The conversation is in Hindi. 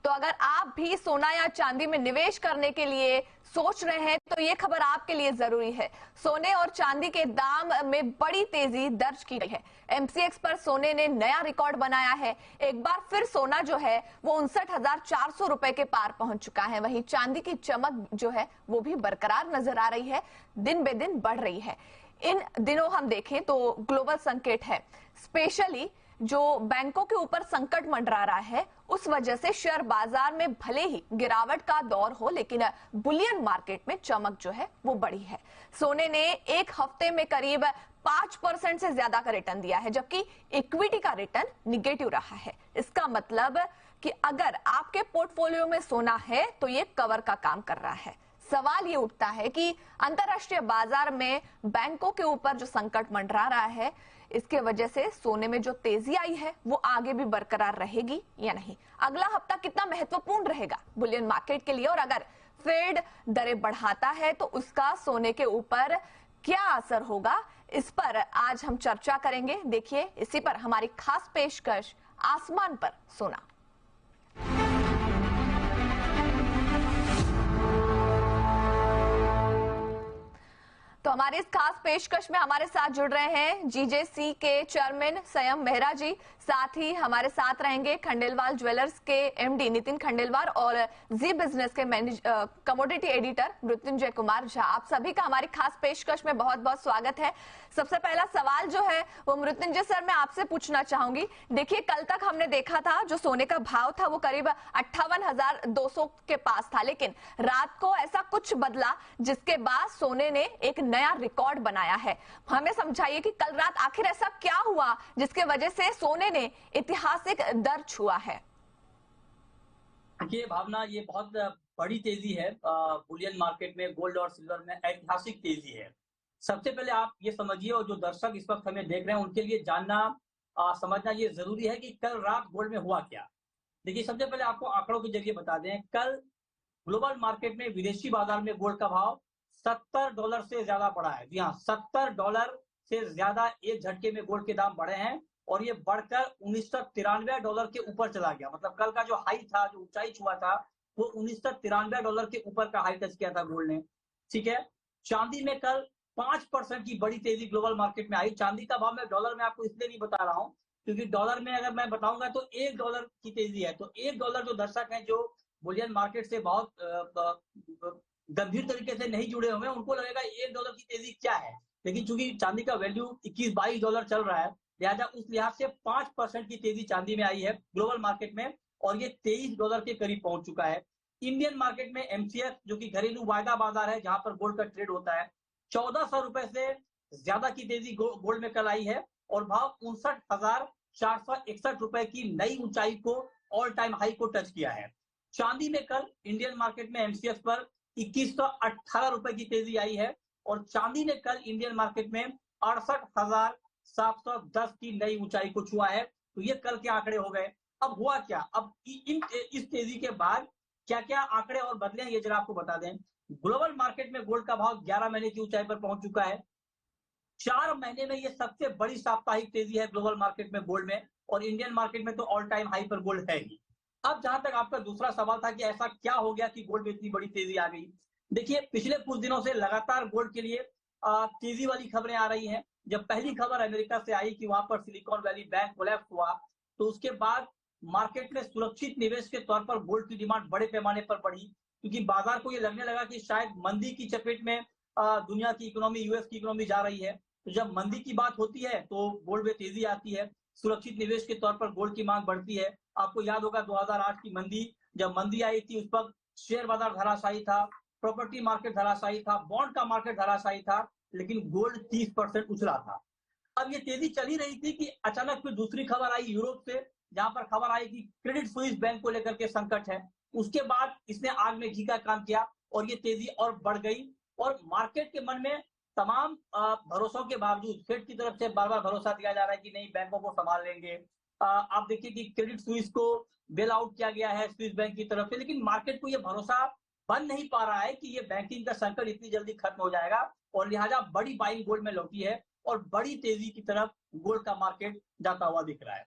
तो अगर आप भी सोना या चांदी में निवेश करने के लिए सोच रहे हैं तो ये खबर आपके लिए जरूरी है। सोने और चांदी के दाम में बड़ी तेजी दर्ज की गई है। एमसीएक्स पर सोने ने नया रिकॉर्ड बनाया है। एक बार फिर सोना जो है वो 59,400 रुपए के पार पहुंच चुका है। वहीं चांदी की चमक जो है वो भी बरकरार नजर आ रही है, दिन बे दिन बढ़ रही है। इन दिनों हम देखें तो ग्लोबल संकट है, स्पेशली जो बैंकों के ऊपर संकट मंडरा रहा है, उस वजह से शेयर बाजार में भले ही गिरावट का दौर हो, लेकिन बुलियन मार्केट में चमक जो है वो बढ़ी है। सोने ने एक हफ्ते में करीब 5% से ज्यादा का रिटर्न दिया है, जबकि इक्विटी का रिटर्न निगेटिव रहा है। इसका मतलब कि अगर आपके पोर्टफोलियो में सोना है तो ये कवर का काम कर रहा है। सवाल ये उठता है कि अंतरराष्ट्रीय बाजार में बैंकों के ऊपर जो संकट मंडरा रहा है, इसके वजह से सोने में जो तेजी आई है वो आगे भी बरकरार रहेगी या नहीं। अगला हफ्ता कितना महत्वपूर्ण रहेगा बुलियन मार्केट के लिए, और अगर फेड दरें बढ़ाता है तो उसका सोने के ऊपर क्या असर होगा, इस पर आज हम चर्चा करेंगे। देखिए इसी पर हमारी खास पेशकश, आसमान पर सोना। तो हमारे इस खास पेशकश में हमारे साथ जुड़ रहे हैं जीजेसी के चेयरमैन संयम मेहरा जी, साथ ही हमारे साथ रहेंगे खंडेलवाल ज्वेलर्स के एमडी नितिन खंडेलवाल और जी बिजनेस के कमोडिटी एडिटर मृत्युंजय कुमार झा। आप सभी का हमारी खास पेशकश में बहुत बहुत स्वागत है। सबसे पहला सवाल जो है वो मृत्युंजय सर मैं आपसे पूछना चाहूंगी। देखिए कल तक हमने देखा था जो सोने का भाव था वो करीब 58,200 के पास था, लेकिन रात को ऐसा कुछ बदला जिसके बाद सोने ने एक नया रिकॉर्ड बनाया है। हमें समझाइए कि कल रात आखिर ऐसा क्या हुआ जिसके वजह से सोने ने ऐतिहासिक दर्ज छुआ है। देखिए भावना, ये बहुत बड़ी तेजी है बुलियन मार्केट में, गोल्ड और सिल्वर में ऐतिहासिक तेजी है। सबसे पहले आप ये समझिए, और जो दर्शक इस वक्त हमें देख रहे हैं उनके लिए जानना समझना ये जरूरी है कि कल रात गोल्ड में हुआ क्या। देखिए सबसे पहले आपको आंकड़ों के जरिए बता दें, कल ग्लोबल मार्केट में विदेशी बाजार में गोल्ड का भाव $70 से ज्यादा बढ़ा है। जी हाँ, $70 से ज्यादा एक झटके में गोल्ड के दाम बढ़े हैं, और ये बढ़कर $1993 के ऊपर चला गया। मतलब कल का जो हाई था, जो ऊंचाई छुआ था, वो $1993 के ऊपर का हाई टच किया था गोल्ड ने। ठीक है। चांदी में कल 5% की बड़ी तेजी ग्लोबल मार्केट में आई। चांदी का भाव मैं डॉलर में आपको इसलिए नहीं बता रहा हूं क्योंकि डॉलर में अगर मैं बताऊंगा तो $1 की तेजी है। तो $1 जो दर्शक हैं जो बुलियन मार्केट से बहुत गंभीर तरीके से नहीं जुड़े हुए, उनको लगेगा $1 की तेजी क्या है, लेकिन चूंकि चांदी का वैल्यू $21-22 चल रहा है, लिहाजा उस लिहाज से 5% की तेजी चांदी में आई है ग्लोबल मार्केट में, और ये $23 के करीब पहुंच चुका है। इंडियन मार्केट में एमसीएक्स, जो कि घरेलू वायदा बाजार है जहां पर गोल्ड का ट्रेड होता है, 1400 रुपए से ज्यादा की तेजी गोल्ड में कल आई है, और भाव 59,461 रुपए की नई ऊंचाई को, ऑल टाइम हाई को टच किया है। चांदी में कल इंडियन मार्केट में एमसीएक्स पर 2118 रुपए की तेजी आई है, और चांदी ने कल इंडियन मार्केट में 68,710 की नई ऊंचाई को छुआ है। तो ये कल के आंकड़े हो गए। अब हुआ क्या, अब इस तेजी के बाद क्या क्या आंकड़े और बदले हैं ये जरा आपको बता दें। ग्लोबल मार्केट में गोल्ड का भाव 11 महीने की ऊंचाई पर पहुंच चुका है। 4 महीने में ये सबसे बड़ी साप्ताहिक तेजी है ग्लोबल मार्केट में गोल्ड में, और इंडियन मार्केट में तो ऑल टाइम हाई पर गोल्ड है ही। अब जहां तक आपका दूसरा सवाल था कि ऐसा क्या हो गया कि गोल्ड में इतनी बड़ी तेजी आ गई, देखिए पिछले कुछ दिनों से लगातार गोल्ड के लिए तेजी वाली खबरें आ रही हैं। जब पहली खबर अमेरिका से आई कि वहां पर सिलिकॉन वैली बैंक कोलैप्स हुआ, तो उसके बाद मार्केट में सुरक्षित निवेश के तौर पर गोल्ड की डिमांड बड़े पैमाने पर बढ़ी, क्योंकि बाजार को ये लगने लगा कि शायद मंदी की चपेट में दुनिया की इकोनॉमी, यूएस की इकोनॉमी जा रही है। तो जब मंदी की बात होती है तो गोल्ड में तेजी आती है, सुरक्षित निवेश के तौर पर गोल्ड की मांग बढ़ती है। आपको याद होगा 2008 की मंदी, जब मंदी आई थी उस वक्त शेयर बाजार धराशायी था, प्रॉपर्टी मार्केट धराशायी था, बॉन्ड का मार्केट धराशायी था, लेकिन गोल्ड 30% उछला था। अब ये तेजी चली रही थी कि अचानक फिर दूसरी खबर आई यूरोप से, जहां पर खबर आई कि क्रेडिट स्विस बैंक को लेकर के संकट है। उसके बाद इसने आग में घी का काम किया, और ये तेजी और बढ़ गई, और मार्केट के मन में तमाम भरोसों के बावजूद फेड की तरफ से बार बार भरोसा दिया जा रहा है कि नहीं, बैंकों को संभाल लेंगे। आप देखिए कि क्रेडिट स्विस को बेल आउट किया गया है स्विस बैंक की तरफ से, लेकिन मार्केट को यह भरोसा बन नहीं पा रहा है कि ये बैंकिंग का संकट इतनी जल्दी खत्म हो जाएगा, और लिहाजा बड़ी बाइंग गोल्ड में लौटी है, और बड़ी तेजी की तरफ गोल्ड का मार्केट जाता हुआ दिख रहा है।